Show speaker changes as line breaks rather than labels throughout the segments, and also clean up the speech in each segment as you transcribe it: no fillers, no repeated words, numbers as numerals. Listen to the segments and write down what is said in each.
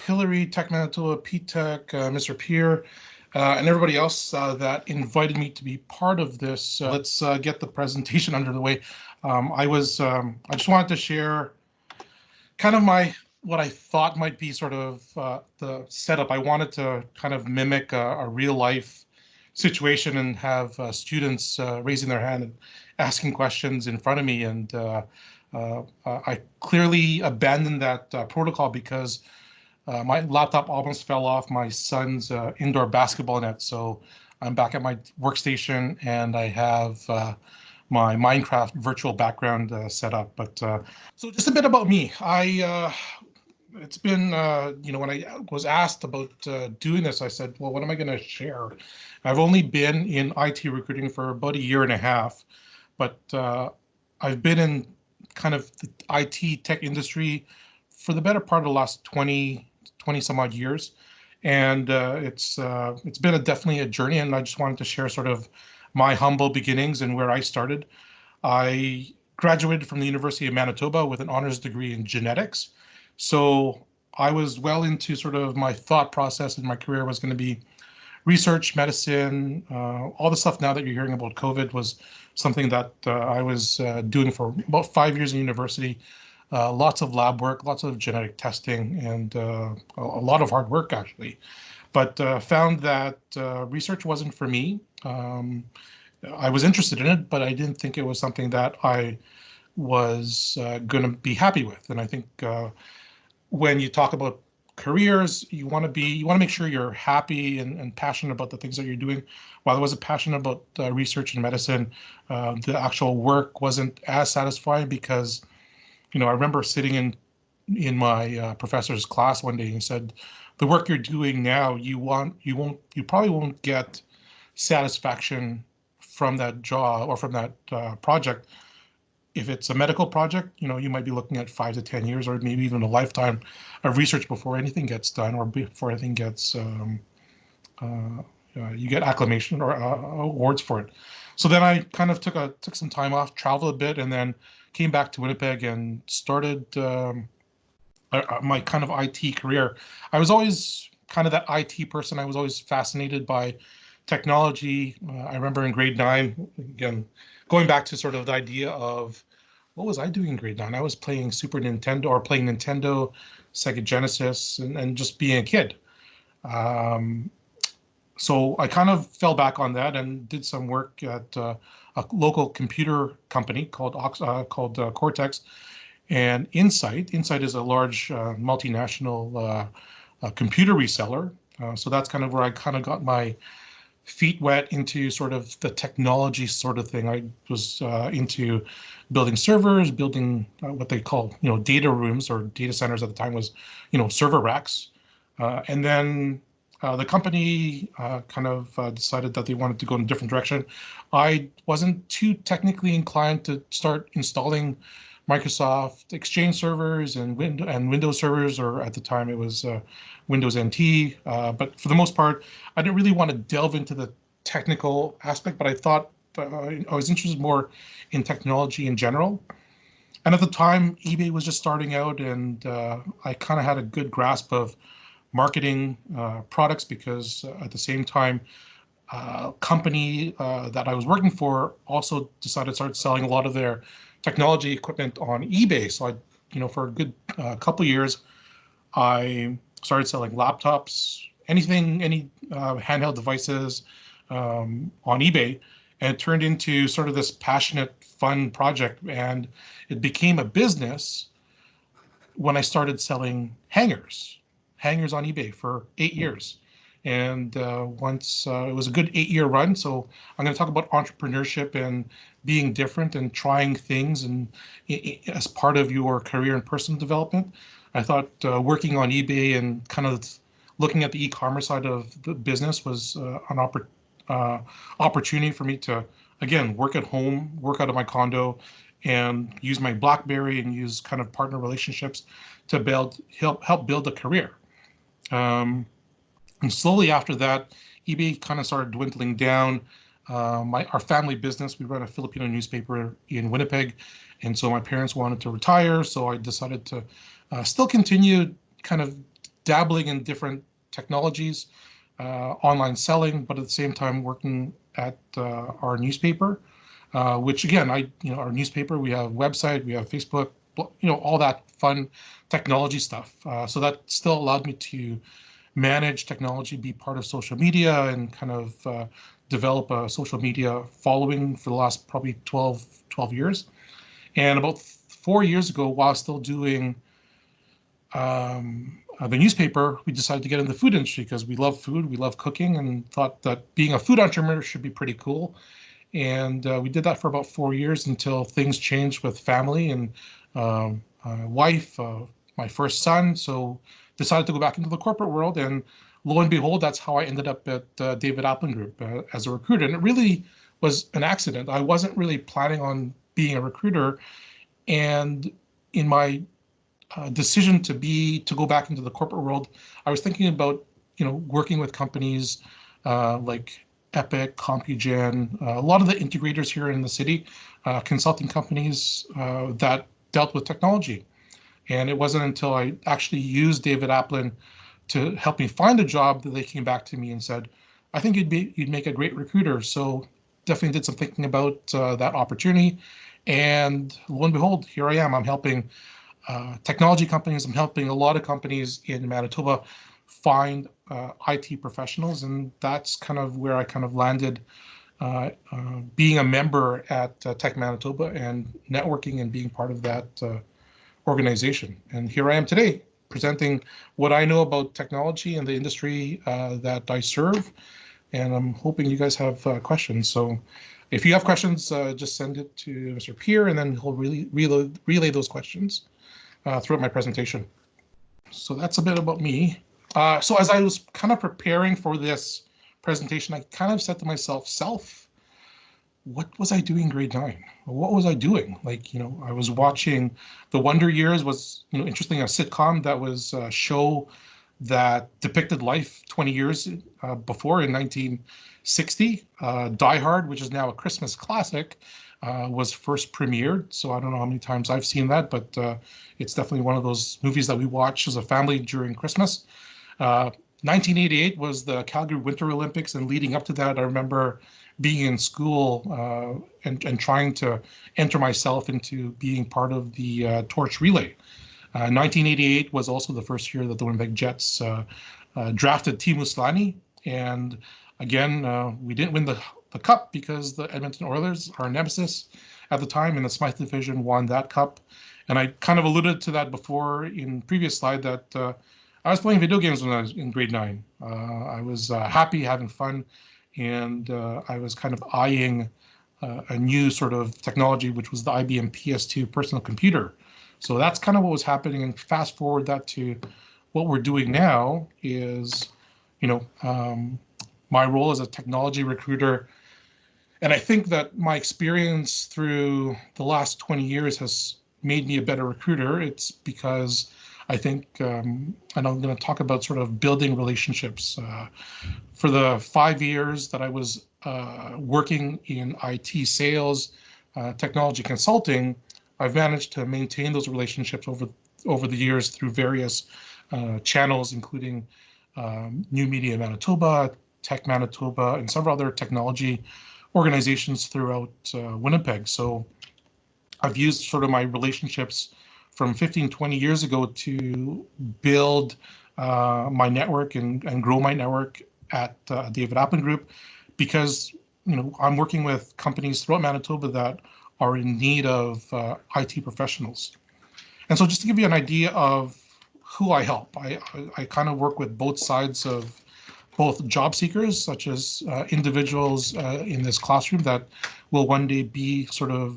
Hillary, Tech Manitoba, PTEC, Mr. Pierre, and everybody else that invited me to be part of this. Let's get the presentation under the way. I just wanted to share kind of what I thought might be sort of the setup. I wanted to kind of mimic a real life situation and have students raising their hand and asking questions in front of me. And I clearly abandoned that protocol because my laptop almost fell off my son's indoor basketball net. So I'm back at my workstation and I have my Minecraft virtual background set up. But so just a bit about me. It's been, when I was asked about doing this, I said, well, what am I going to share? I've only been in IT recruiting for about a year and a half, but I've been in kind of the IT tech industry for the better part of the last 20 some odd years. And it's been definitely a journey, and I just wanted to share sort of my humble beginnings and where I started. I graduated from the University of Manitoba with an honors degree in genetics. So I was well into sort of my thought process, and my career was going to be research, medicine, all the stuff now that you're hearing about COVID was something that I was doing for about 5 years in university. Lots of lab work, lots of genetic testing, and a lot of hard work actually. But found that research wasn't for me. I was interested in it, but I didn't think it was something that I was going to be happy with. And I think when you talk about careers, you want to make sure you're happy and passionate about the things that you're doing. While I wasn't passionate about research and medicine, the actual work wasn't as satisfying because, I remember sitting in my professor's class one day and he said, the work you're doing now, you probably won't get satisfaction from that job or from that project. If it's a medical project, you might be looking at 5 to 10 years or maybe even a lifetime of research before anything gets done or before anything gets, you get acclamation or awards for it. So then I kind of took some time off, traveled a bit, and then came back to Winnipeg and started my kind of IT career. I was always kind of that IT person. I was always fascinated by technology. I remember in grade 9, again, going back to sort of the idea of what was I doing in grade 9? I was playing Super Nintendo or playing Nintendo, Sega Genesis, and just being a kid. So I kind of fell back on that and did some work at a local computer company called Cortex and Insight. Insight is a large multinational computer reseller. So that's kind of where I kind of got my feet wet into sort of the technology sort of thing. I was into building servers, building what they call, data rooms or data centers at the time was, server racks. And then the company kind of decided that they wanted to go in a different direction. I wasn't too technically inclined to start installing Microsoft Exchange servers and Windows servers, or at the time it was Windows NT. But for the most part, I didn't really want to delve into the technical aspect, but I thought I was interested more in technology in general. And at the time, eBay was just starting out, and I kind of had a good grasp of marketing products because at the same time, company that I was working for also decided to start selling a lot of their technology equipment on eBay. So for a good couple years, I started selling laptops, any handheld devices on eBay, and it turned into sort of this passionate, fun project. And it became a business when I started selling hangers on eBay for 8 years. And once it was a good 8-year run. So I'm going to talk about entrepreneurship and being different and trying things and as part of your career and personal development. I thought working on eBay and kind of looking at the e-commerce side of the business was an opportunity for me to, again, work at home, work out of my condo, and use my BlackBerry and use kind of partner relationships to help build a career. And slowly after that, eBay kind of started dwindling down. Our family business, we run a Filipino newspaper in Winnipeg, and so my parents wanted to retire, so I decided to still continue kind of dabbling in different technologies, online selling, but at the same time working at our newspaper, which again, our newspaper, we have website, we have Facebook, all that fun technology stuff. So that still allowed me to manage technology, be part of social media, and kind of develop a social media following for the last probably 12 years. And about 4 years ago, while still doing the newspaper, we decided to get into the food industry because we love food, we love cooking, and thought that being a food entrepreneur should be pretty cool. And we did that for about 4 years until things changed with family and wife, my first son. So decided to go back into the corporate world, and lo and behold, that's how I ended up at David Aplin Group as a recruiter. And it really was an accident. I wasn't really planning on being a recruiter, and in my decision to go back into the corporate world, I was thinking about working with companies like Epic, Compugen, a lot of the integrators here in the city, consulting companies that dealt with technology. And it wasn't until I actually used David Aplin to help me find a job that they came back to me and said, I think you'd make a great recruiter. So definitely did some thinking about that opportunity. And lo and behold, here I am. I'm helping technology companies. I'm helping a lot of companies in Manitoba find IT professionals. And that's kind of where I kind of landed being a member at Tech Manitoba and networking and being part of that organization. And here I am today presenting what I know about technology and the industry that I serve. And I'm hoping you guys have questions. So if you have questions, just send it to Mr. Pierre, and then he'll relay those questions throughout my presentation. So that's a bit about me. So as I was kind of preparing for this presentation, I kind of said to myself, what was I doing in grade 9? What was I doing? I was watching The Wonder Years, was, interesting, a sitcom that was a show that depicted life 20 years before in 1960. Die Hard, which is now a Christmas classic, was first premiered. So I don't know how many times I've seen that, but it's definitely one of those movies that we watch as a family during Christmas. 1988 was the Calgary Winter Olympics, and leading up to that, I remember being in school and trying to enter myself into being part of the torch relay. 1988 was also the first year that the Winnipeg Jets drafted Teemu Selanne, and again, we didn't win the cup because the Edmonton Oilers, our nemesis at the time in the Smythe division, won that cup. And I kind of alluded to that before in previous slide that I was playing video games when I was in grade 9. I was happy, having fun, and I was kind of eyeing a new sort of technology, which was the IBM PS2 personal computer. So that's kind of what was happening. And fast forward that to what we're doing now is, my role as a technology recruiter. And I think that my experience through the last 20 years has made me a better recruiter. It's because I think, and I'm going to talk about sort of building relationships. For the 5 years that I was working in IT sales, technology consulting, I've managed to maintain those relationships over the years through various channels, including New Media Manitoba, Tech Manitoba, and several other technology organizations throughout Winnipeg. So I've used sort of my relationships from 15, 20 years ago to build my network and grow my network at David Aplin Group, because I'm working with companies throughout Manitoba that are in need of IT professionals. And so just to give you an idea of who I help, I kind of work with both sides of both job seekers, such as individuals in this classroom that will one day be the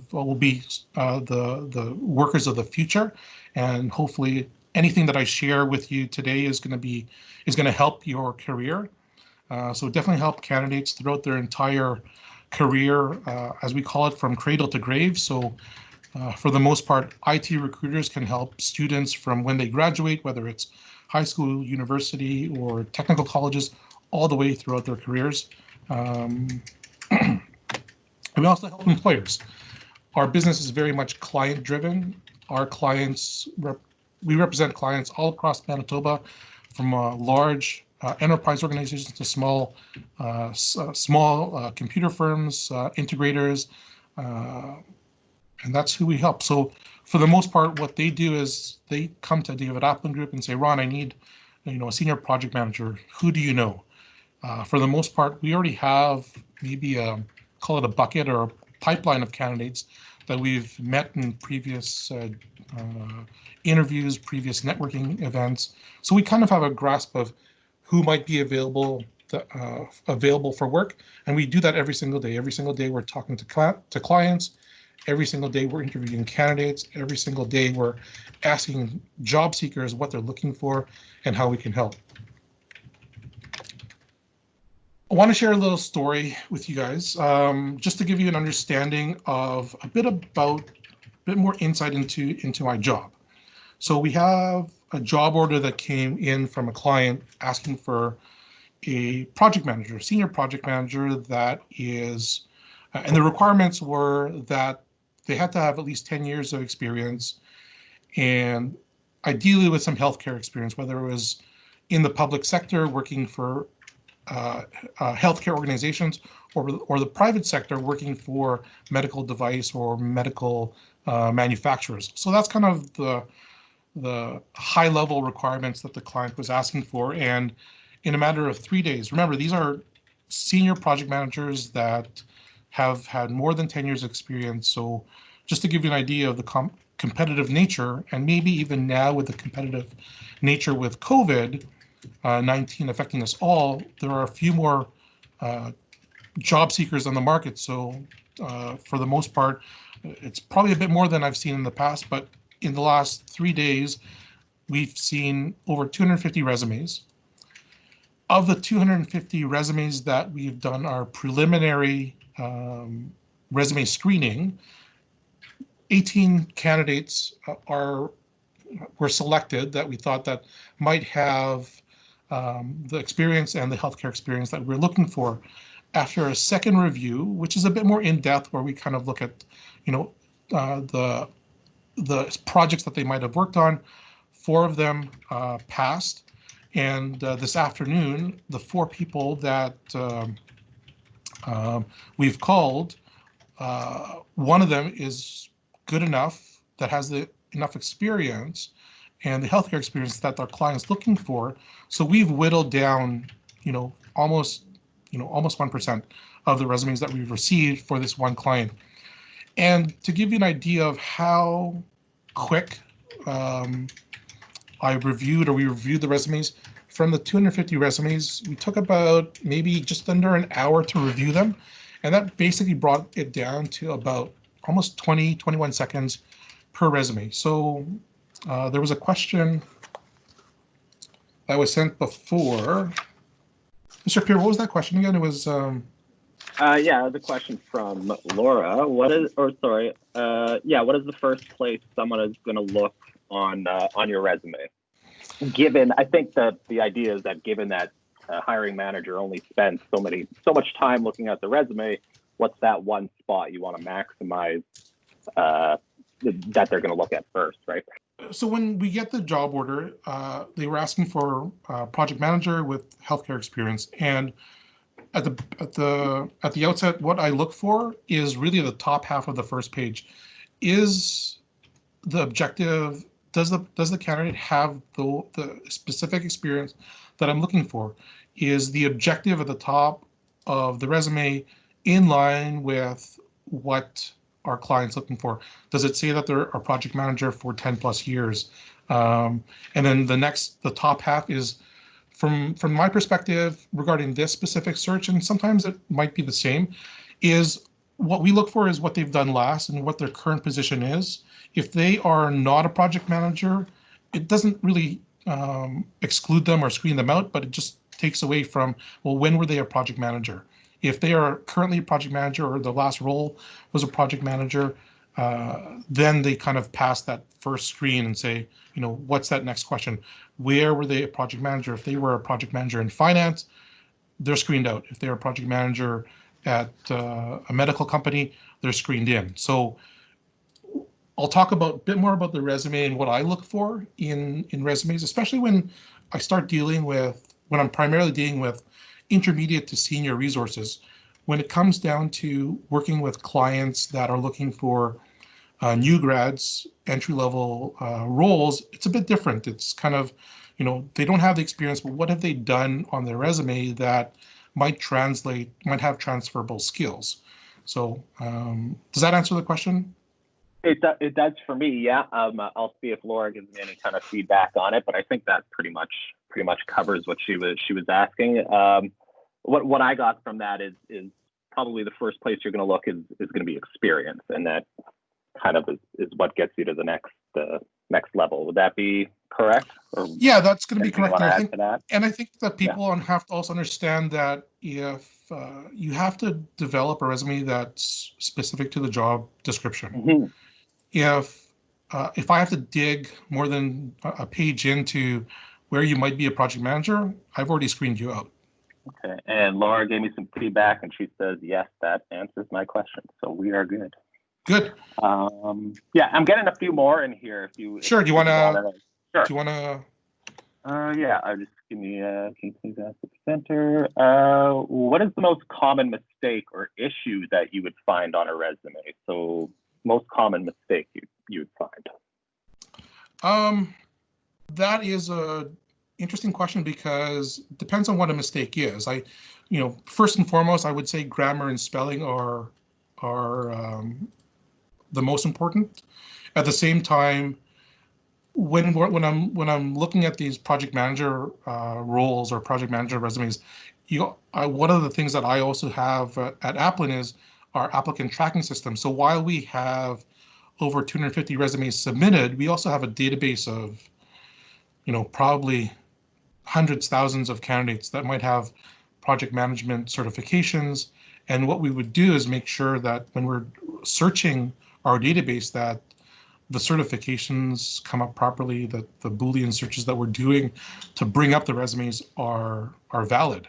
workers of the future, and hopefully anything that I share with you today is going to help your career. So definitely help candidates throughout their entire career, as we call it, from cradle to grave. So for the most part, IT recruiters can help students from when they graduate, whether it's high school, university, or technical colleges, all the way throughout their careers. And we also help employers. Our business is very much client driven. Our clients, we represent clients all across Manitoba from large enterprise organizations to small computer firms, integrators, and that's who we help. So for the most part, what they do is they come to David Aplin Group and say, Ron, I need a senior project manager. Who do you know? For the most part, we already have maybe call it a bucket or a pipeline of candidates that we've met in previous interviews, previous networking events. So we kind of have a grasp of who might be available for work, and we do that every single day. Every single day we're talking to clients. Every single day we're interviewing candidates. Every single day we're asking job seekers what they're looking for and how we can help. I want to share a little story with you guys, just to give you an understanding of a bit more insight into my job. So we have a job order that came in from a client asking for a project manager, senior project manager that is, and the requirements were that they had to have at least 10 years of experience and ideally with some healthcare experience, whether it was in the public sector working for healthcare organizations or the private sector working for medical device or medical manufacturers. So that's kind of the high level requirements that the client was asking for. And in a matter of 3 days, remember, these are senior project managers that have had more than 10 years experience. So just to give you an idea of the competitive nature, and maybe even now with the competitive nature with COVID-19 affecting us all, there are a few more job seekers on the market. So for the most part, it's probably a bit more than I've seen in the past, but in the last 3 days, we've seen over 250 resumes. Of the 250 resumes that we've done our preliminary resume screening, 18 candidates were selected that we thought that might have the experience and the healthcare experience that we're looking for. After a second review, which is a bit more in-depth, where we kind of look at, the projects that they might have worked on, 4 of them passed. And this afternoon, the 4 people that we've called, one of them is good enough, that has enough experience and the healthcare experience that our client's looking for. So we've whittled down, almost 1% of the resumes that we've received for this one client. And to give you an idea of how quick we reviewed the resumes, from the 250 resumes, we took about maybe just under an hour to review them. And that basically brought it down to about almost 21 seconds per resume. So there was a question that was sent before. Mr. Pierre, what was that question again? It was
yeah, the question from Laura. What is the first place someone is going to look on your resume? Given, I think the idea is that given that a hiring manager only spends so much time looking at the resume, what's that one spot you want to maximize that they're going to look at first, right?
So when we get the job order, they were asking for a project manager with healthcare experience, and at the outset, what I look for is really the top half of the first page. Is the objective, does the candidate have the specific experience that I'm looking for? Is the objective at the top of the resume in line with what our client's looking for? Does it say that they're a project manager for 10 plus years? And then the top half is, from my perspective regarding this specific search, and sometimes it might be the same, is what we look for is what they've done last and what their current position is. If they are not a project manager, it doesn't really exclude them or screen them out, but it just takes away from, well, when were they a project manager? If they are currently a project manager or the last role was a project manager, then they kind of pass that first screen and say, what's that next question? Where were they a project manager? If they were a project manager in finance, they're screened out. If they're a project manager at a medical company, they're screened in. So I'll talk a bit more about the resume and what I look for in resumes, especially when I start dealing with, when I'm primarily dealing with intermediate to senior resources, when it comes down to working with clients that are looking for new grads, entry-level roles, it's a bit different. It's kind of, they don't have the experience, but what have they done on their resume that might have transferable skills? So does that answer the question?
It does for me, yeah. I'll see if Laura gives me any kind of feedback on it, but I think that pretty much covers what she was asking. What I got from that is probably the first place you're going to look is going to be experience, and that kind of is what gets you to the next level. Would that be correct? Or
yeah, that's going to be correct.
And
I think that people have to also understand that if you have to develop a resume that's specific to the job description.
Mm-hmm.
If I have to dig more than a page into where you might be a project manager, I've already screened you out.
Okay, and Laura gave me some feedback, and she says, yes, that answers my question. So we are good.
Good.
Yeah, I'm getting a few more in here.
Sure. Do you want to?
Sure.
Do you want to?
Yeah. I'll just give me. Can you please ask the presenter? What is the most common mistake or issue that you would find on a resume? So, most common mistake you would
find. That is a interesting question because it depends on what a mistake is. First and foremost, I would say grammar and spelling are the most important. At the same time, when I'm looking at these project manager roles or project manager resumes, one of the things that I also have at Aplin is our applicant tracking system. So while we have over 250 resumes submitted, we also have a database of probably hundreds, thousands of candidates that might have project management certifications. And what we would do is make sure that when we're searching our database, that the certifications come up properly, that the Boolean searches that we're doing to bring up the resumes are valid.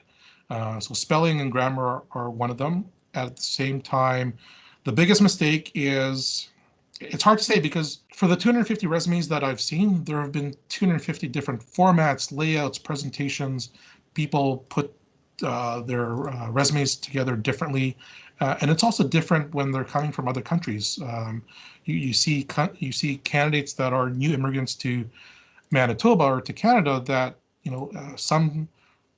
So spelling and grammar are one of them. At the same time, the biggest mistake is, it's hard to say because for the 250 resumes that I've seen, there have been 250 different formats, layouts, presentations. People put their resumes together differently. And it's also different when they're coming from other countries. You see candidates that are new immigrants to Manitoba or to Canada that,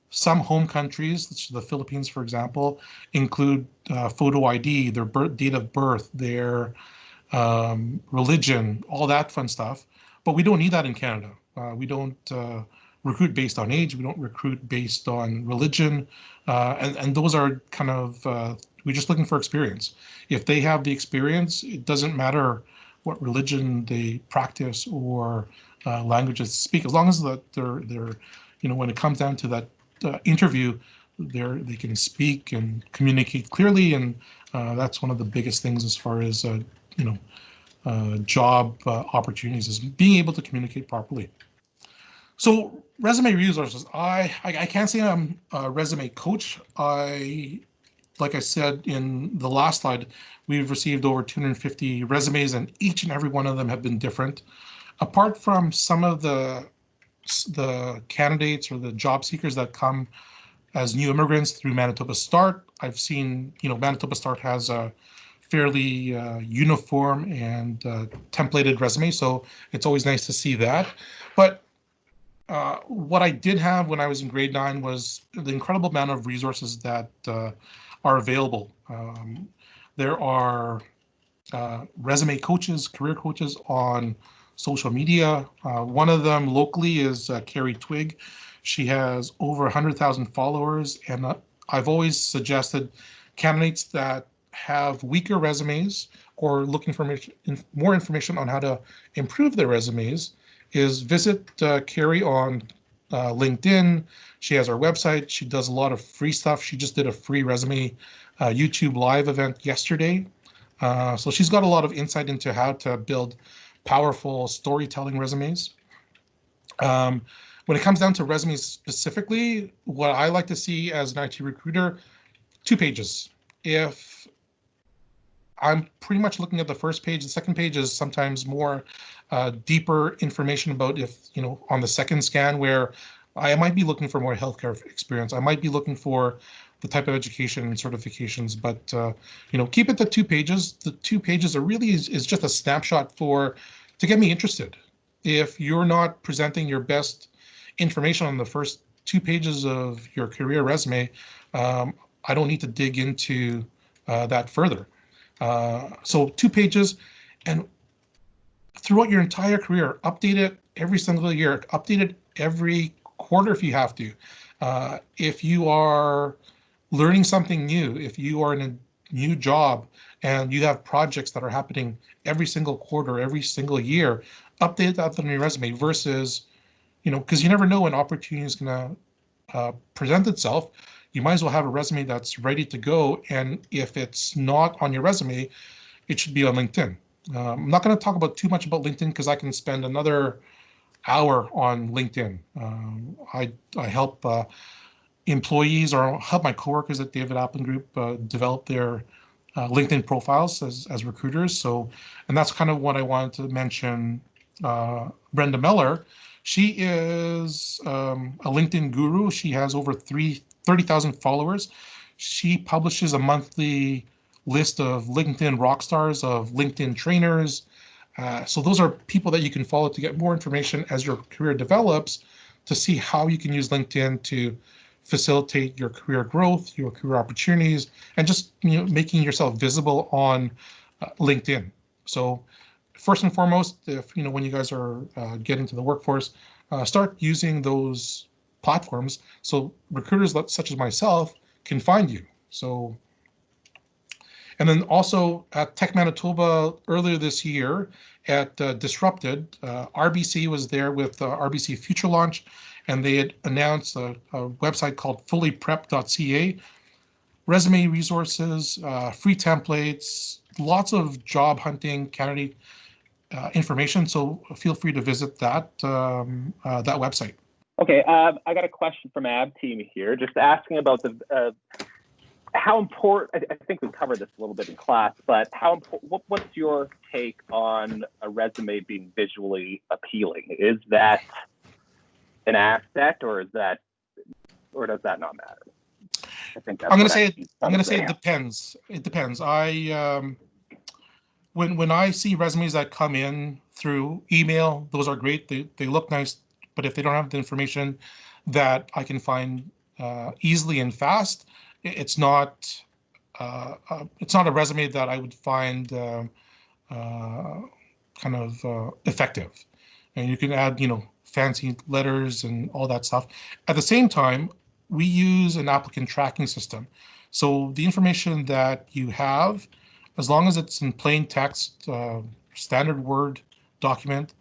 some home countries, the Philippines, for example, include photo ID, their date of birth, their religion, all that fun stuff. But we don't need that in Canada. We don't recruit based on age. We don't recruit based on religion. And those are kind of, we're just looking for experience. If they have the experience, it doesn't matter what religion they practice or languages they speak, as long as that they're when it comes down to that interview, they can speak and communicate clearly, and that's one of the biggest things as far as job opportunities, is being able to communicate properly. So resume resources, I can't say I'm a resume coach. Like I said in the last slide, we've received over 250 resumes, and each and every one of them have been different. Apart from some of the candidates or the job seekers that come as new immigrants through Manitoba Start, I've seen, Manitoba Start has a fairly uniform and templated resume, so it's always nice to see that. But what I did have when I was in grade 9 was the incredible amount of resources that are available. There are resume coaches, career coaches on social media. One of them locally is Carrie Twig. She has over 100,000 followers, and I've always suggested candidates that have weaker resumes or looking for more information on how to improve their resumes is visit Carrie on LinkedIn. She has our website. She does a lot of free stuff. She just did a free resume YouTube live event yesterday. So she's got a lot of insight into how to build powerful storytelling resumes. When it comes down to resumes specifically, what I like to see as an IT recruiter, 2 pages. If I'm pretty much looking at the first page, the second page is sometimes more deeper information about, if, on the second scan, where I might be looking for more healthcare experience. I might be looking for the type of education and certifications, but keep it to 2 pages. The 2 pages are really is just a snapshot to get me interested. If you're not presenting your best information on the first 2 pages of your career resume, I don't need to dig into that further. So 2 pages, and throughout your entire career, update it every single year, update it every quarter if you have to. If you are learning something new, if you are in a new job and you have projects that are happening every single quarter, every single year, update that on your resume versus, because you never know when opportunity is going to present itself. You might as well have a resume that's ready to go. And if it's not on your resume, it should be on LinkedIn. I'm not going to talk about too much about LinkedIn because I can spend another hour on LinkedIn. I help employees or help my coworkers at David Aplin Group develop their LinkedIn profiles as recruiters. So, and that's kind of what I wanted to mention. Brenda Miller, she is a LinkedIn guru. She has over 30,000 followers. She publishes a monthly list of LinkedIn rock stars, of LinkedIn trainers. So those are people that you can follow to get more information as your career develops, to see how you can use LinkedIn to facilitate your career growth, your career opportunities, and just making yourself visible on LinkedIn. So first and foremost, if when you guys are getting to the workforce, start using those platforms so recruiters such as myself can find you. So, and then also at Tech Manitoba earlier this year at Disrupted, RBC was there with RBC Future Launch, and they had announced a website called fullyprep.ca, resume resources, free templates, lots of job hunting candidate information. So feel free to visit that website.
Okay, I got a question from Ab Team here, just asking about the how important. I think we covered this a little bit in class, but what's your take on a resume being visually appealing? Is that an asset, or does that not matter? I think that's
I'm going to say it depends. It depends. When I see resumes that come in through email, those are great. They look nice, but if they don't have the information that I can find easily and fast, it's not a resume that I would find kind of effective. And you can add, fancy letters and all that stuff. At the same time, we use an applicant tracking system. So the information that you have, as long as it's in plain text, standard Word document,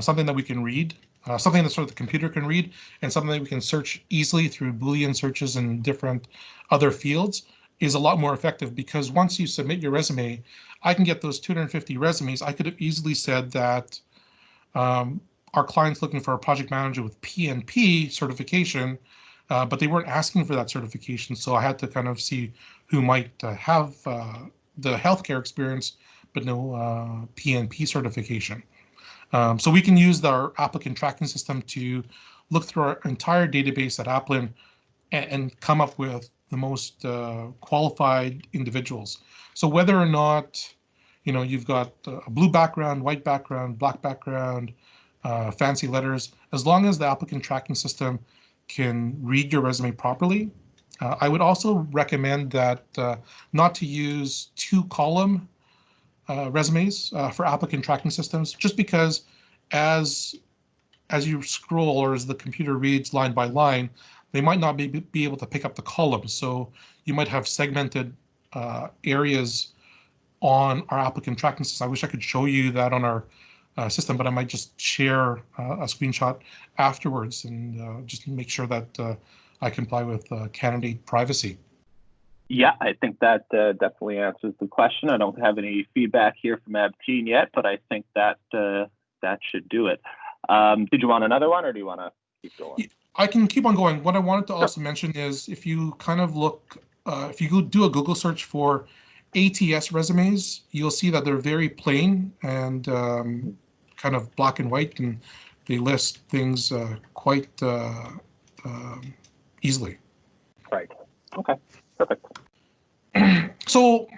something that we can read, something that sort of the computer can read, and something that we can search easily through Boolean searches and different other fields, is a lot more effective, because once you submit your resume, I can get those 250 resumes. I could have easily said that our client's looking for a project manager with PNP certification, but they weren't asking for that certification. So I had to kind of see who might have the healthcare experience, but no PNP certification. So we can use our applicant tracking system to look through our entire database at Aplin and come up with the most qualified individuals. So whether or not you've got a blue background, white background, black background, fancy letters, as long as the applicant tracking system can read your resume properly. I would also recommend that not to use 2-column resumes for applicant tracking systems, just because as you scroll, or as the computer reads line by line, they might not be able to pick up the columns. So you might have segmented areas on our applicant tracking system. I wish I could show you that on our system, but I might just share a screenshot afterwards and just make sure that I comply with candidate privacy.
Yeah, I think that definitely answers the question. I don't have any feedback here from Abteen yet, but I think that should do it. Did you want another one, or do you want to keep going?
I can keep on going. What I wanted to also mention is, if you kind of look, if you go do a Google search for ATS resumes, you'll see that they're very plain and kind of black and white, and they list things quite easily.
Right. Okay. Perfect.
So,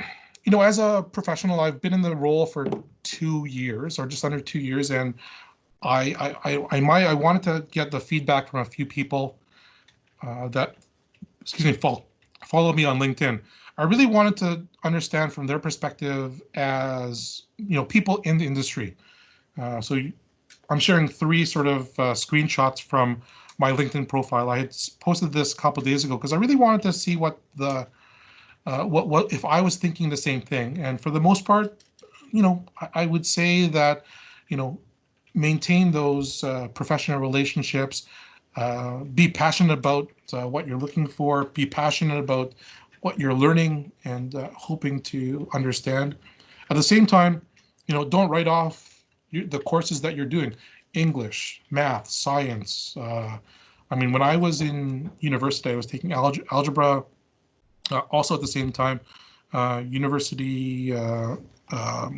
as a professional, I've been in the role for 2 years or just under 2 years, and I wanted to get the feedback from a few people that, excuse me, follow me on LinkedIn. I really wanted to understand from their perspective as, people in the industry. So I'm sharing 3 sort of screenshots from my LinkedIn profile. I had posted this a couple of days ago because I really wanted to see what what if I was thinking the same thing. And for the most part, I would say that, maintain those professional relationships, be passionate about what you're looking for, be passionate about what you're learning and hoping to understand. At the same time, don't write off the courses that you're doing. English, math, science. I mean, when I was in university, I was taking algebra. Also at the same time, university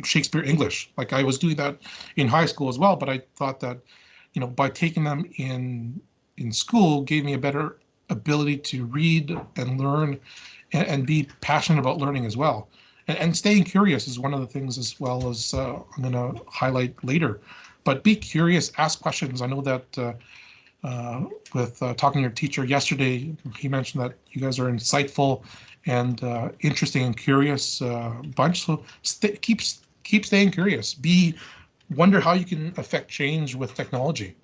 Shakespeare English. Like I was doing that in high school as well, but I thought that, by taking them in school gave me a better ability to read and learn and be passionate about learning as well. And staying curious is one of the things as well as I'm going to highlight later. But be curious, ask questions. I know that with talking to your teacher yesterday, he mentioned that you guys are insightful and interesting and curious bunch. So keep staying curious. Wonder how you can affect change with technology.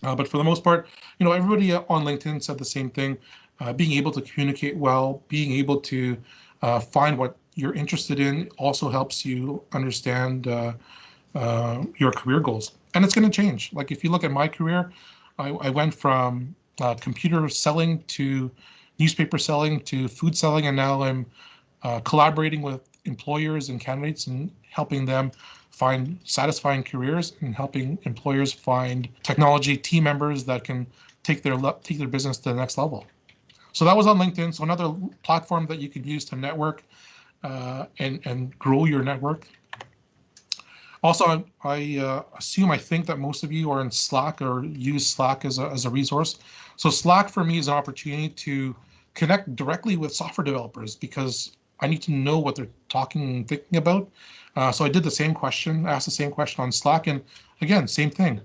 But for the most part, everybody on LinkedIn said the same thing. Being able to communicate well, being able to find what you're interested in also helps you understand your career goals. And it's going to change. Like if you look at my career, I went from computer selling to newspaper selling to food selling, and now I'm collaborating with employers and candidates and helping them find satisfying careers and helping employers find technology team members that can take their business to the next level. So that was on LinkedIn. So another platform that you could use to network and grow your network. Also, I think that most of you are in Slack or use Slack as a resource. So Slack for me is an opportunity to connect directly with software developers because I need to know what they're talking and thinking about. So I asked the same question on Slack, and again, same thing.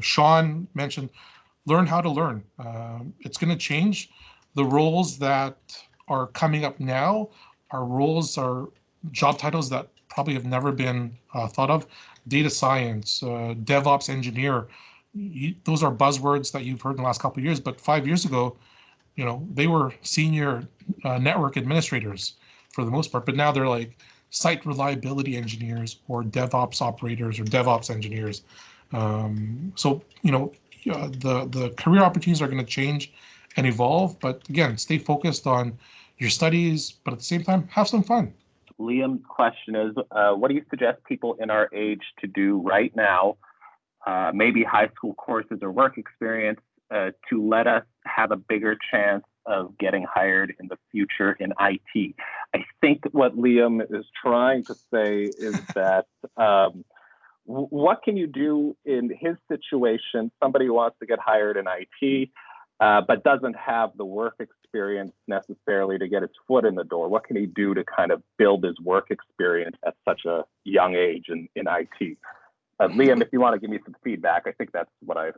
Sean mentioned, learn how to learn. It's going to change. The roles that are coming up now are job titles that probably have never been thought of. Data science, DevOps engineer, those are buzzwords that you've heard in the last couple of years, but 5 years ago, they were senior network administrators for the most part, but now they're like site reliability engineers or DevOps operators or DevOps engineers. So, the career opportunities are going to change and evolve, but again, stay focused on your studies, but at the same time, have some fun.
Liam's question is, what do you suggest people in our age to do right now, maybe high school courses or work experience, to let us have a bigger chance of getting hired in the future in IT? I think what Liam is trying to say is that what can you do in his situation? Somebody who wants to get hired in IT, but doesn't have the work experience necessarily to get his foot in the door. What can he do to kind of build his work experience at such a young age in IT? Liam, if you want to give me some feedback, I think that's what I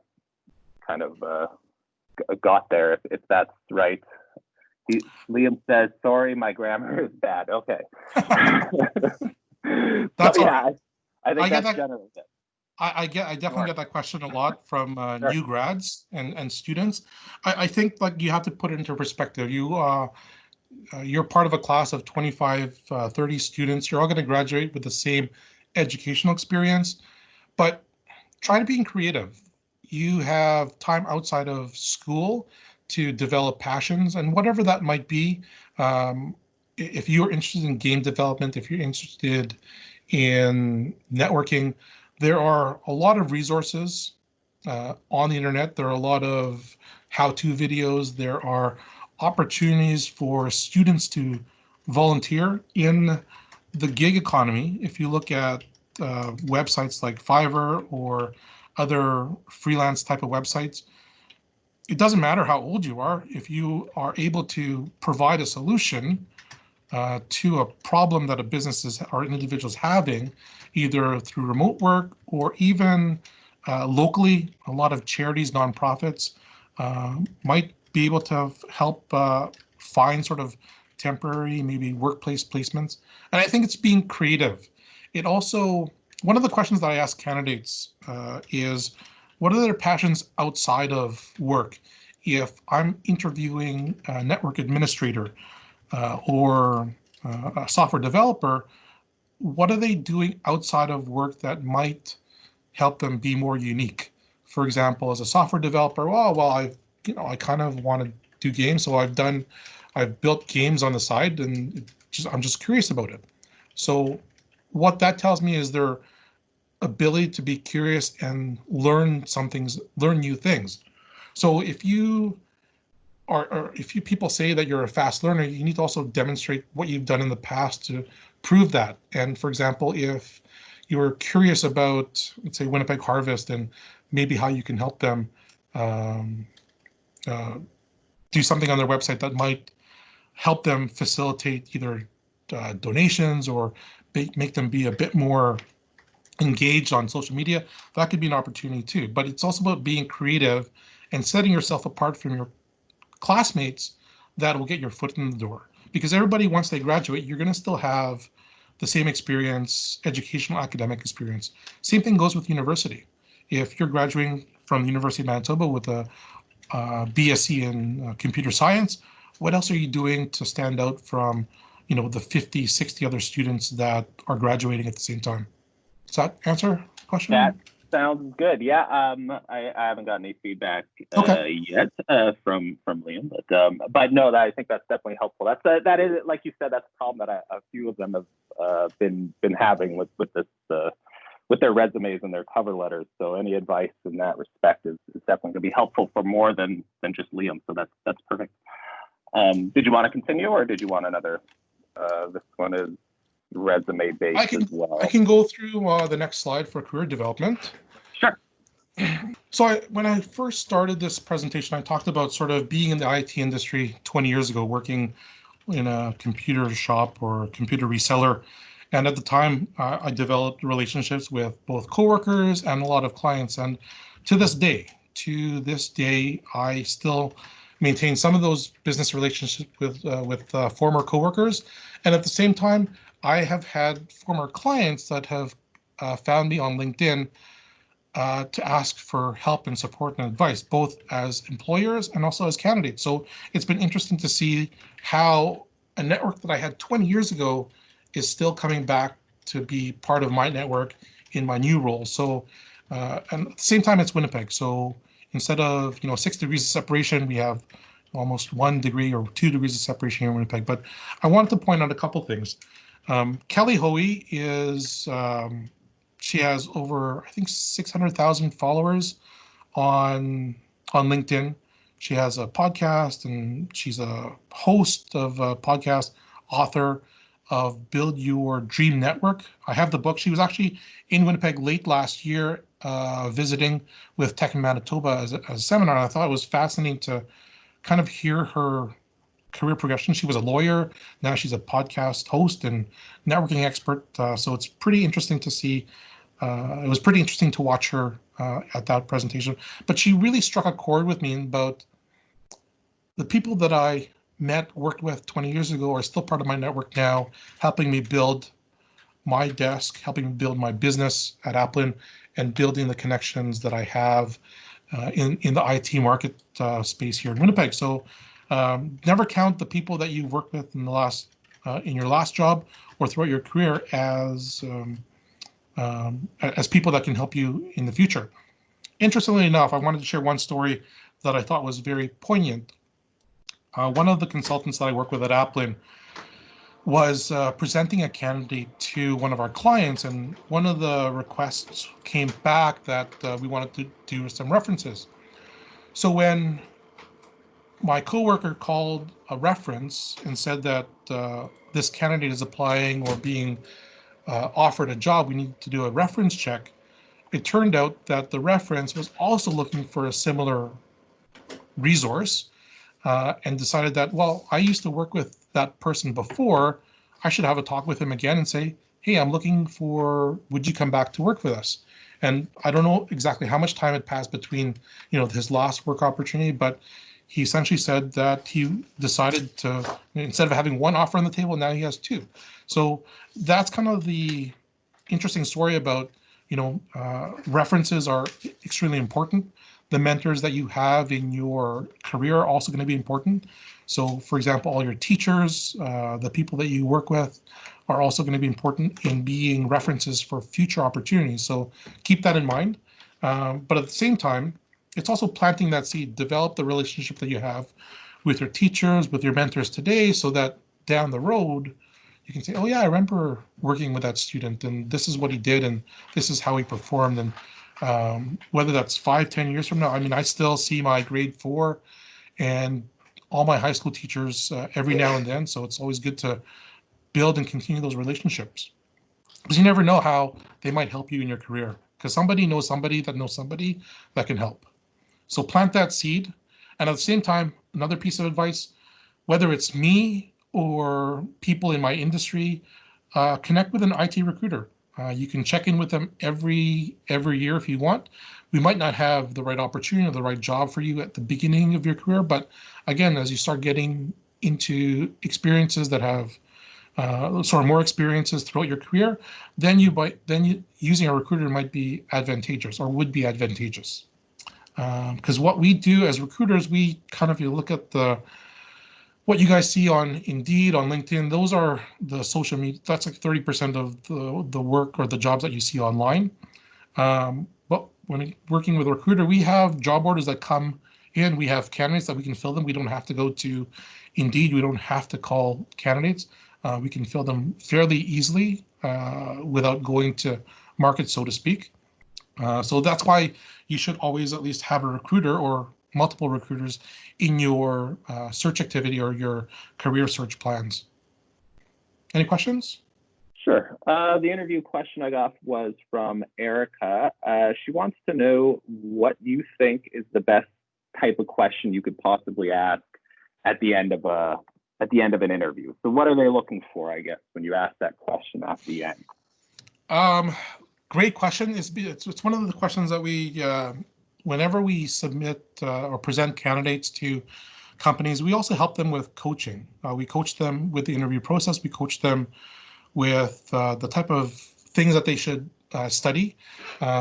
kind of got there, if that's right. Liam says, sorry, my grammar is bad. Okay.
That's
so,
all
yeah,
right.
I think that's generally it.
I definitely get that question a lot from new grads and students. I think like you have to put it into perspective. You're part of a class of 25, 30 students. You're all going to graduate with the same educational experience, but try to be creative. You have time outside of school to develop passions and whatever that might be. If you're interested in game development, if you're interested in networking, there are a lot of resources on the internet. There are a lot of how-to videos. There are opportunities for students to volunteer in the gig economy. If you look at websites like Fiverr or other freelance type of websites, it doesn't matter how old you are, if you are able to provide a solution to a problem that a business is or an individual is having, either through remote work or even locally. A lot of charities, nonprofits might be able to help find sort of temporary, maybe workplace placements. And I think it's being creative. It also, one of the questions that I ask candidates is, what are their passions outside of work? If I'm interviewing a network administrator or a software developer, what are they doing outside of work that might help them be more unique? For example, as a software developer, well, I kind of want to do games, so I've built games on the side, and I'm just curious about it. So what that tells me is their ability to be curious and learn new things. So if you or if you people say that you're a fast learner, you need to also demonstrate what you've done in the past to prove that. And for example, if you were curious about, let's say, Winnipeg Harvest and maybe how you can help them um, uh, do something on their website that might help them facilitate either donations or make them be a bit more engaged on social media, that could be an opportunity too. But it's also about being creative and setting yourself apart from your classmates that will get your foot in the door. Because everybody, once they graduate, you're going to still have the same experience, educational, academic experience. Same thing goes with university. If you're graduating from the University of Manitoba with a BSc in computer science, what else are you doing to stand out from, the 50, 60 other students that are graduating at the same time? Does that answer the question?
That sounds good. Yeah. I haven't gotten any feedback yet from Liam, but no, I think that's definitely helpful. That is, like you said, that's a problem that a few of them have been having with this with their resumes and their cover letters. So any advice in that respect is definitely going to be helpful for more than just Liam. So that's perfect. Did you want to continue, or did you want another? This one is resume based as well.
I can go through the next slide for career development.
Sure.
So when I first started this presentation, I talked about sort of being in the IT industry 20 years ago, working in a computer shop or a computer reseller. And at the time, I developed relationships with both coworkers and a lot of clients. And to this day, I still maintain some of those business relationships with former coworkers. And at the same time, I have had former clients that have found me on LinkedIn to ask for help and support and advice, both as employers and also as candidates. So it's been interesting to see how a network that I had 20 years ago is still coming back to be part of my network in my new role. So, and at the same time, it's Winnipeg. So instead of 6 degrees of separation, we have almost 1 degree or 2 degrees of separation here in Winnipeg. But I wanted to point out a couple things. Kelly Hoey is she has over, I think, 600,000 followers on LinkedIn. She has a podcast, and she's a host of a podcast, author of Build Your Dream Network. I have the book. She was actually in Winnipeg late last year visiting with Tech in Manitoba as a seminar. And I thought it was fascinating to kind of hear her career progression. She was a lawyer. Now she's a podcast host and networking expert. So it's pretty interesting to see. It was pretty interesting to watch her at that presentation. But she really struck a chord with me about the people that I worked with 20 years ago are still part of my network now, helping me build my desk, helping me build my business at Aplin, and building the connections that I have in the IT market space here in Winnipeg. So never count the people that you worked with in your last job or throughout your career as people that can help you in the future. Interestingly enough, I wanted to share one story that I thought was very poignant. One of the consultants that I work with at Aplin was presenting a candidate to one of our clients, and one of the requests came back that we wanted to do some references. So when my coworker called a reference and said that this candidate is applying or being offered a job, we need to do a reference check. It turned out that the reference was also looking for a similar resource and decided that, well, I used to work with that person before, I should have a talk with him again and say, hey, I'm looking for, would you come back to work with us? And I don't know exactly how much time had passed between, his last work opportunity, but he essentially said that he decided to, instead of having one offer on the table, now he has two. So that's kind of the interesting story about, references are extremely important. The mentors that you have in your career are also going to be important. So, for example, all your teachers, the people that you work with are also going to be important in being references for future opportunities. So keep that in mind. But at the same time, it's also planting that seed, develop the relationship that you have with your teachers, with your mentors today, so that down the road, you can say, oh yeah, I remember working with that student and this is what he did and this is how he performed. And whether that's 5, 10 years from now, I mean, I still see my grade 4 and all my high school teachers every now and then. So it's always good to build and continue those relationships, because you never know how they might help you in your career, because somebody knows somebody that can help. So plant that seed. And at the same time, another piece of advice, whether it's me or people in my industry, connect with an IT recruiter. You can check in with them every year if you want. We might not have the right opportunity or the right job for you at the beginning of your career, but again, as you start getting into experiences that have sort of more experiences throughout your career, then using a recruiter might be advantageous or would be advantageous. Because what we do as recruiters, we kind of, you look at what you guys see on Indeed, on LinkedIn, those are the social media. That's like 30% of the work or the jobs that you see online. But when working with a recruiter, we have job orders that come in. We have candidates that we can fill them. We don't have to go to Indeed. We don't have to call candidates. We can fill them fairly easily without going to market, so to speak. So that's why you should always at least have a recruiter or multiple recruiters in your search activity or your career search plans. Any questions?
Sure. The interview question I got was from Erica. She wants to know what you think is the best type of question you could possibly ask at the end of an interview. So what are they looking for, I guess, when you ask that question at the end?
Great question. It's one of the questions that we, whenever we submit or present candidates to companies, we also help them with coaching. We coach them with the interview process. We coach them with the type of things that they should study.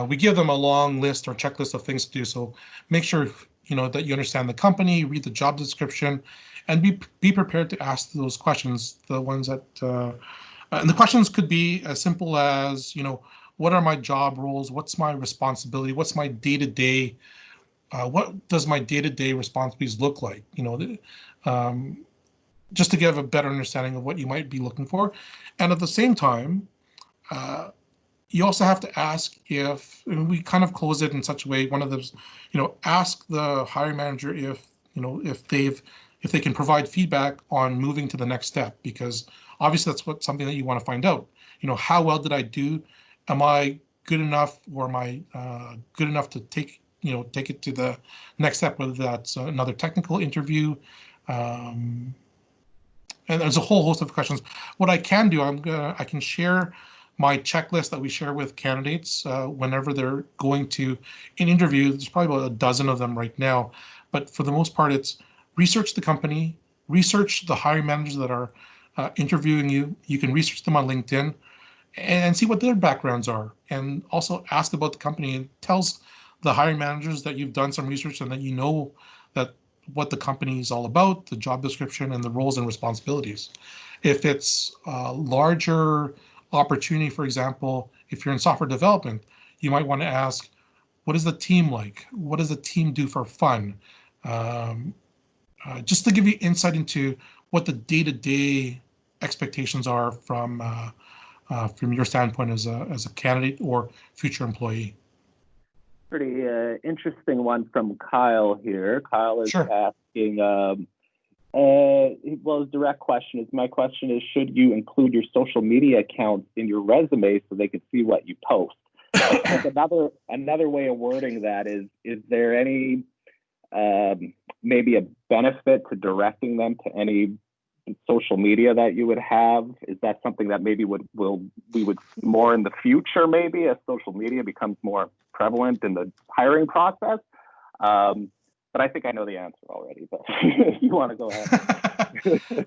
We give them a long list or checklist of things to do. So make sure that you understand the company, read the job description, and be prepared to ask those questions. The ones that and the questions could be as simple as, what are my job roles? What's my responsibility? What's my day-to-day? What does my day-to-day responsibilities look like? Just to give a better understanding of what you might be looking for. And at the same time, you also have to ask if, and we kind of close it in such a way, one of those, ask the hiring manager if they can provide feedback on moving to the next step, because obviously that's something that you want to find out. How well did I do? Am I good enough, or am I good enough to take it to the next step, whether that's another technical interview, and there's a whole host of questions. What I can do, I can share my checklist that we share with candidates whenever they're going to an interview. There's probably about a dozen of them right now, but for the most part, it's research the company, research the hiring managers that are interviewing you. You can research them on LinkedIn and see what their backgrounds are, and also ask about the company. It tells the hiring managers that you've done some research and that that what the company is all about, the job description, and the roles and responsibilities. If it's a larger opportunity, for example, if you're in software development, you might want to ask, what is the team like? What does the team do for fun? Just to give you insight into what the day-to-day expectations are from your standpoint as a candidate or future employee.
Pretty interesting one from Kyle here. Kyle is asking, well, his direct question is, my question is, should you include your social media accounts in your resume so they can see what you post? I think another way of wording that is there any maybe a benefit to directing them to any social media that you would have? Is that something that maybe we would see more in the future, maybe as social media becomes more prevalent in the hiring process? But I think I know the answer already, but if you want to go
ahead.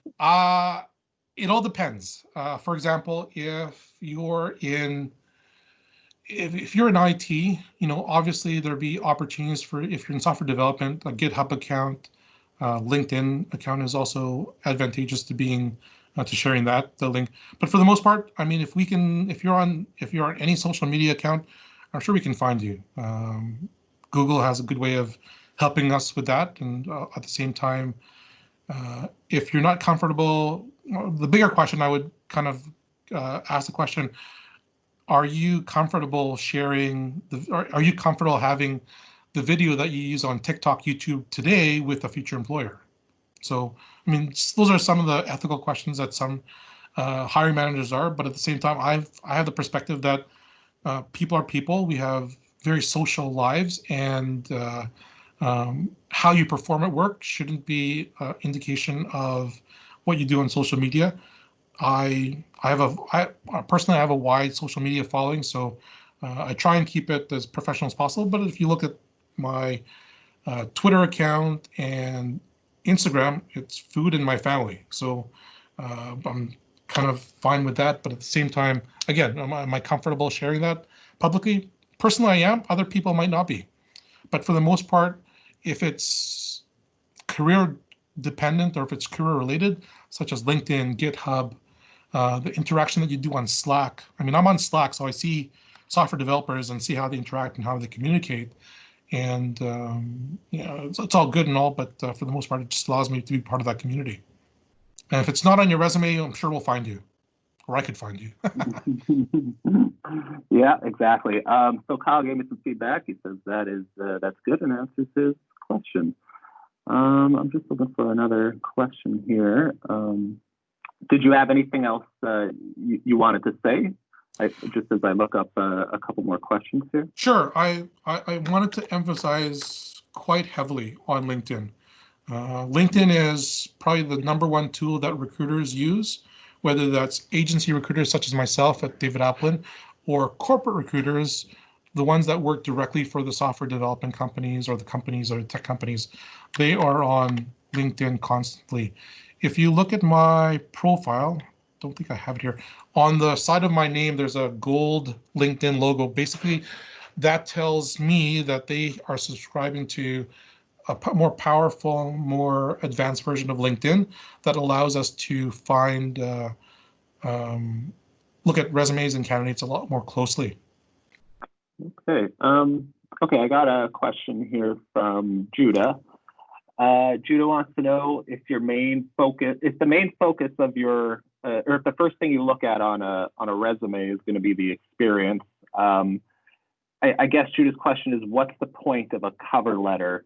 It all depends. For example, if you're in IT, obviously there'd be opportunities for, if you're in software development, a GitHub account, LinkedIn account is also advantageous to being to sharing the link. But for the most part, I mean, if you're on any social media account, I'm sure we can find you. Google has a good way of helping us with that, and at the same time, if you're not comfortable, the bigger question I would kind of ask the question: are you comfortable sharing are you comfortable having the video that you use on TikTok, YouTube today with a future employer? So, I mean, those are some of the ethical questions that some hiring managers are. But at the same time, I have the perspective that people are people. We have very social lives, and how you perform at work shouldn't be an indication of what you do on social media. I personally have a wide social media following, so I try and keep it as professional as possible. But if you look at my Twitter account and Instagram, it's food and my family. So I'm kind of fine with that. But at the same time, again, am I comfortable sharing that publicly? Personally, I am. Other people might not be. But for the most part, if it's career dependent or if it's career related, such as LinkedIn, GitHub, the interaction that you do on Slack. I mean, I'm on Slack, so I see software developers and see how they interact and how they communicate. And it's all good and all, but for the most part, it just allows me to be part of that community. And if it's not on your resume, I'm sure we'll find you, or I could find you.
Yeah, exactly. So Kyle gave me some feedback. He says that's good and answers his question. I'm just looking for another question here. Did you have anything else you wanted to say? Just as I look up a couple more questions here.
Sure. I wanted to emphasize quite heavily on LinkedIn. LinkedIn is probably the #1 tool that recruiters use, whether that's agency recruiters such as myself at David Aplin, or corporate recruiters, the ones that work directly for the software development companies or the companies or the tech companies. They are on LinkedIn constantly. If you look at my profile, don't think I have it here, on the side of my name, there's a gold LinkedIn logo. Basically, that tells me that they are subscribing to a more powerful, more advanced version of LinkedIn that allows us to find, look at resumes and candidates a lot more closely.
Okay. Okay, I got a question here from Judah. Judah wants to know if the main focus of your, or if the first thing you look at on a resume is going to be the experience. I guess Judah's question is, what's the point of a cover letter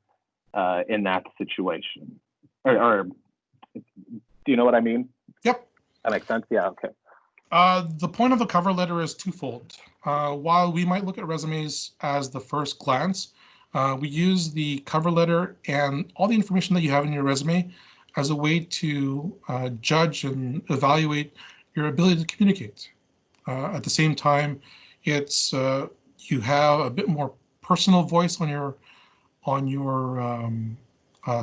in that situation? Or do you know what I mean?
Yep.
That makes sense? Yeah, okay.
The point of a cover letter is twofold. While we might look at resumes as the first glance, we use the cover letter and all the information that you have in your resume as a way to judge and evaluate your ability to communicate. At the same time, it's you have a bit more personal voice on your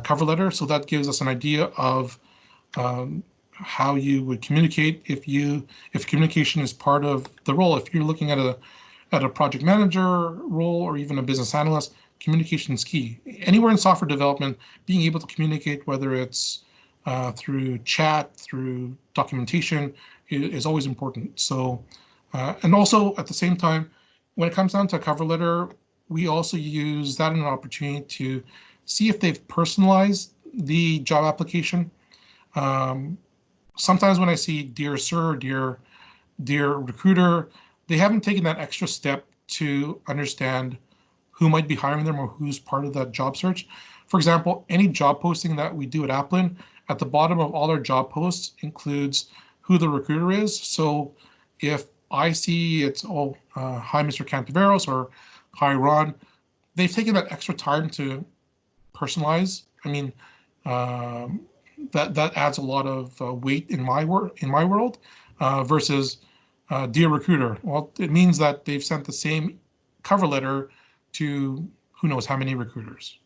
cover letter, so that gives us an idea of how you would communicate if communication is part of the role. If you're looking at a project manager role or even a business analyst, communication is key. Anywhere in software development, being able to communicate, whether it's through chat, through documentation, is always important. So, and also at the same time, when it comes down to a cover letter, we also use that as an opportunity to see if they've personalized the job application. Sometimes when I see "Dear Sir," dear recruiter, they haven't taken that extra step to understand who might be hiring them or who's part of that job search. For example, any job posting that we do at Aplin, at the bottom of all our job posts includes who the recruiter is. So if I see it's, hi, Mr. Cantiveros, or hi, Ron, they've taken that extra time to personalize. I mean, that adds a lot of weight in my world versus dear recruiter. Well, it means that they've sent the same cover letter to who knows how many recruiters.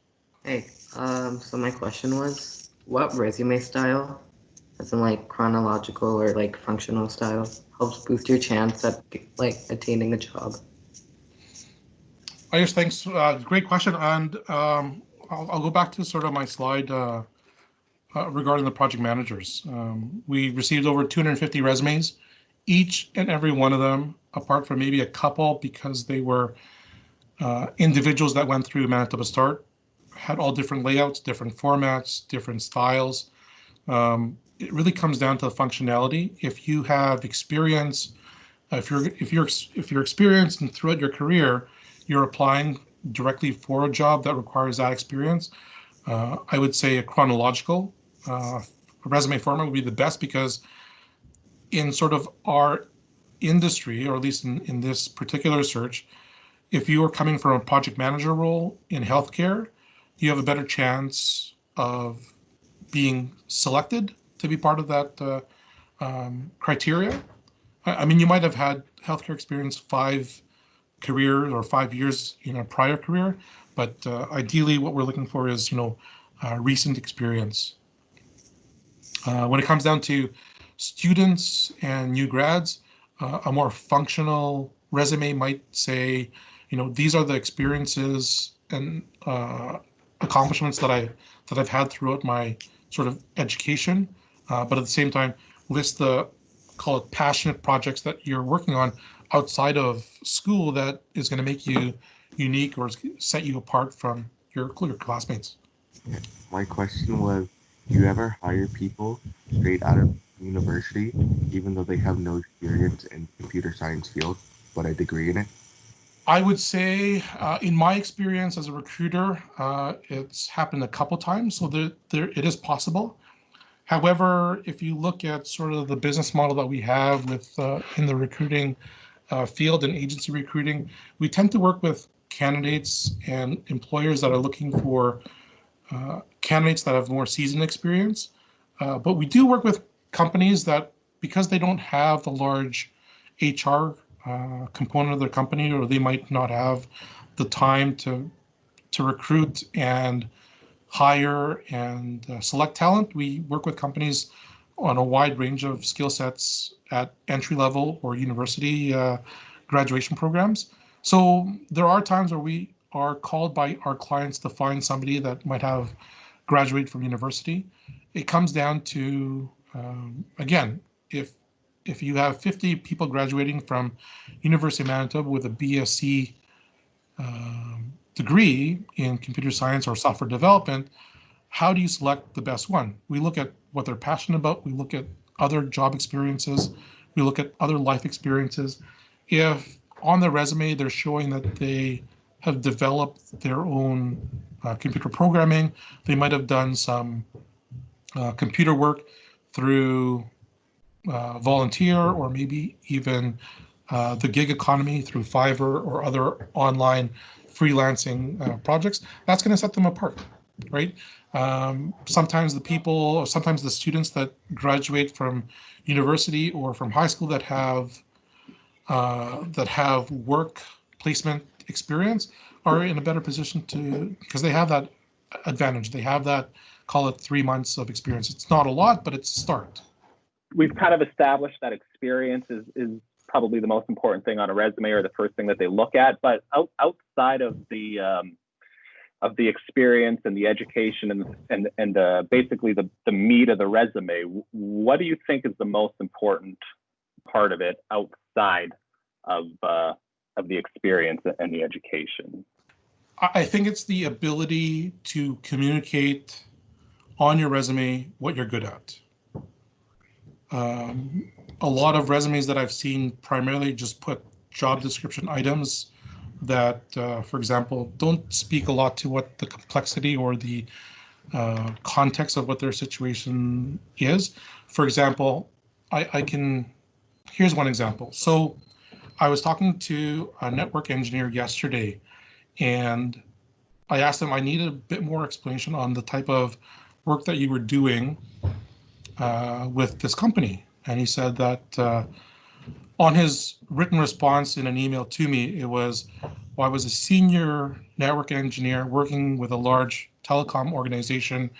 Hey, so my question was, what resume style, as in like chronological or like functional style, helps boost your chance at like attaining a job?
I guess thanks. Great question, and I'll go back to sort of my slide regarding the project managers. We received over 250 resumes, each and every one of them, apart from maybe a couple because they were individuals that went through Manitoba Start, had all different layouts, different formats, different styles. It really comes down to the functionality. If you have experience, if you're experienced and throughout your career, you're applying directly for a job that requires that experience, I would say a chronological resume format would be the best, because in sort of our industry, or at least in this particular search, if you are coming from a project manager role in healthcare, you have a better chance of being selected to be part of that criteria. I mean, you might have had healthcare experience 5 careers or 5 years in a prior career, but ideally what we're looking for is, recent experience. When it comes down to students and new grads, a more functional resume might say, these are the experiences and accomplishments that I've had throughout my sort of education, but at the same time list the, call it, passionate projects that you're working on outside of school that is going to make you unique or set you apart from your classmates.
Yeah. My question was, do you ever hire people straight out of university, even though they have no experience in computer science field, but a degree in it?
I would say, in my experience as a recruiter, it's happened a couple times, so it is possible. However, if you look at sort of the business model that we have with in the recruiting field and agency recruiting, we tend to work with candidates and employers that are looking for candidates that have more seasoned experience. But we do work with companies that, because they don't have the large HR component of their company, or they might not have the time to recruit and hire and select talent, we work with companies on a wide range of skill sets at entry level or university graduation programs. So there are times where we are called by our clients to find somebody that might have graduated from university. It comes down to, again, if you have 50 people graduating from University of Manitoba with a BSc degree in computer science or software development, how do you select the best one? We look at what they're passionate about. We look at other job experiences. We look at other life experiences. If on the resume they're showing that they have developed their own computer programming, they might have done some computer work through volunteer, or maybe even the gig economy through Fiverr or other online freelancing projects, that's going to set them apart, right? Sometimes sometimes the students that graduate from university or from high school that have work placement experience are in a better position to, because they have that advantage. They have that, call it 3 months of experience. It's not a lot, but it's a start.
We've kind of established that experience is probably the most important thing on a resume, or the first thing that they look at. But outside of the experience and the education and basically the meat of the resume, what do you think is the most important part of it outside of the experience and the education?
I think it's the ability to communicate on your resume what you're good at. A lot of resumes that I've seen primarily just put job description items that, for example, don't speak a lot to what the complexity or the context of what their situation is. For example, here's one example. So I was talking to a network engineer yesterday, and I asked him, I need a bit more explanation on the type of work that you were doing with this company. And he said that on his written response in an email to me, it was, well, I was a senior network engineer working with a large telecom organization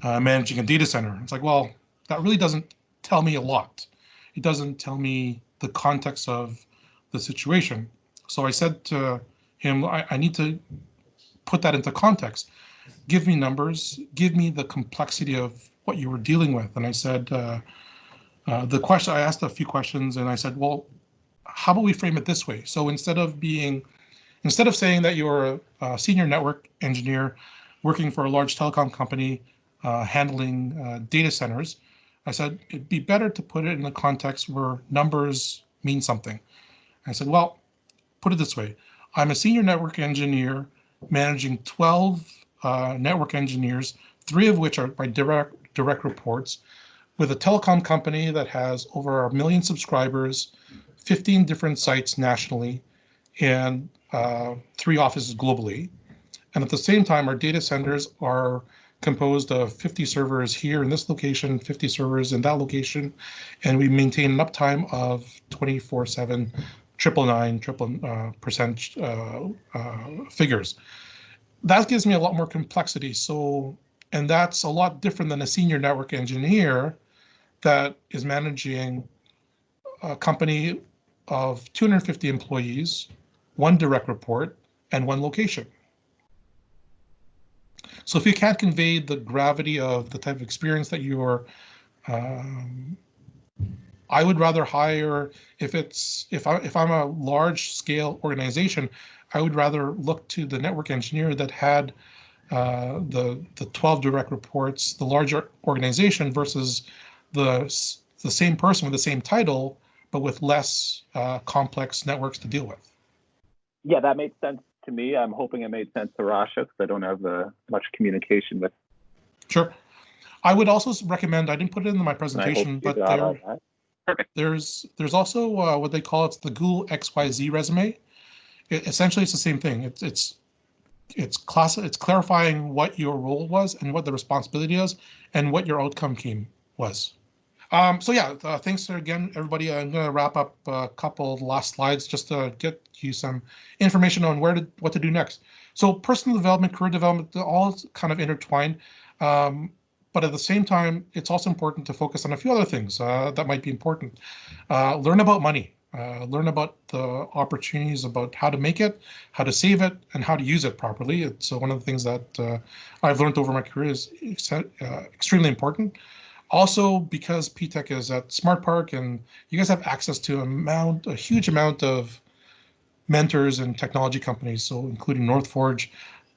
managing a data center. It's like, well, that really doesn't tell me a lot. It doesn't tell me the context of the situation. So I said to him, I need to put that into context. Give me numbers, give me the complexity of what you were dealing with. And I said, the question, I asked a few questions and I said, well, how about we frame it this way? So instead of saying that you're a senior network engineer working for a large telecom company handling data centers, I said, it'd be better to put it in a context where numbers mean something. I said, well, put it this way. I'm a senior network engineer managing 12 network engineers, 3 of which are my direct reports, with a telecom company that has over 1 million subscribers, 15 different sites nationally, and 3 offices globally. And at the same time, our data centers are composed of 50 servers here in this location, 50 servers in that location, and we maintain an uptime of 24/7, 999% figures. That gives me a lot more complexity. So, and that's a lot different than a senior network engineer that is managing a company of 250 employees, 1 direct report, and 1 location. So if you can't convey the gravity of the type of experience that you're, I would rather hire, if I'm a large scale organization, I would rather look to the network engineer that had the 12 direct reports, the larger organization versus the same person with the same title, but with less complex networks to deal with.
Yeah, that made sense to me. I'm hoping it made sense to Rasha because I don't have much communication with.
Sure. I would also recommend, I didn't put it in my presentation, but there's also what they call, it's the Google XYZ resume. Essentially, it's the same thing. It's clarifying what your role was and what the responsibility is and what your outcome was. So yeah, thanks again, everybody. I'm going to wrap up a couple of last slides just to get you some information on what to do next. So personal development, career development, all kind of intertwined. But at the same time, it's also important to focus on a few other things that might be important. Learn about money. Learn about the opportunities, about how to make it, how to save it, and how to use it properly. It's one of the things that I've learned over my career is extremely important. Also, because PTEC is at Smart Park and you guys have access to a huge amount of mentors and technology companies, so including Northforge,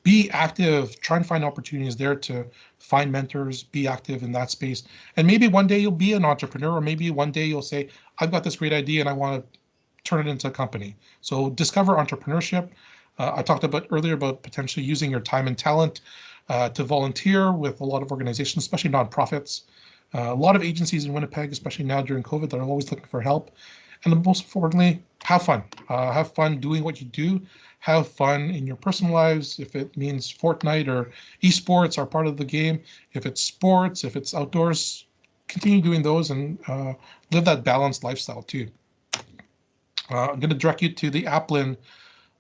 be active, try and find opportunities there to find mentors, be active in that space. And maybe one day you'll be an entrepreneur, or maybe one day you'll say, I've got this great idea and I want to turn it into a company. So discover entrepreneurship. I talked earlier about potentially using your time and talent to volunteer with a lot of organizations, especially nonprofits. A lot of agencies in Winnipeg, especially now during COVID, that are always looking for help. And most importantly, have fun. Have fun doing what you do. Have fun in your personal lives. If it means Fortnite or esports are part of the game, if it's sports, if it's outdoors, continue doing those and live that balanced lifestyle too. I'm going to direct you to the Aplin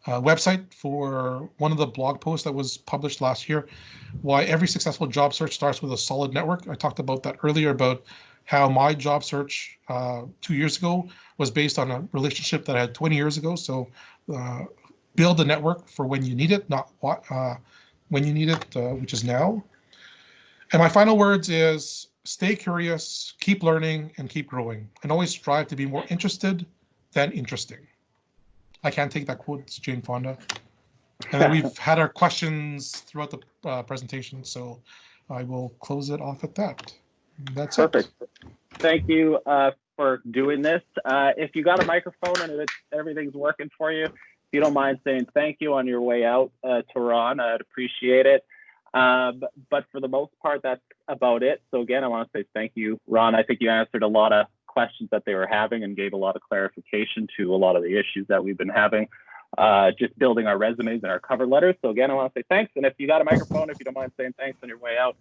website for one of the blog posts that was published last year, why every successful job search starts with a solid network. I talked about that earlier, about how my job search 2 years ago was based on a relationship that I had 20 years ago. So build a network for when you need it, not when you need it, which is now. And my final words is stay curious, keep learning, and keep growing, and always strive to be more interested than interesting. I can't take that quote, it's Jane Fonda. And then we've had our questions throughout the presentation, so I will close it off at that. That's
perfect.
it.
Thank you for doing this. If you got a microphone and everything's working for you, if you don't mind saying thank you on your way out to Ron, I'd appreciate it. But for the most part, that's about it. So again, I want to say thank you, Ron. I think you answered a lot of questions that they were having and gave a lot of clarification to a lot of the issues that we've been having. just building our resumes and our cover letters. So again, I want to say thanks. And if you got a microphone, if you don't mind saying thanks on your way out.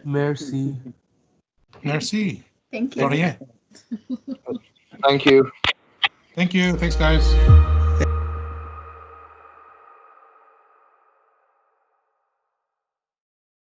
Merci.
Merci.
Thank
De
you.
rien.
Thank you.
Thank you. Thanks, guys.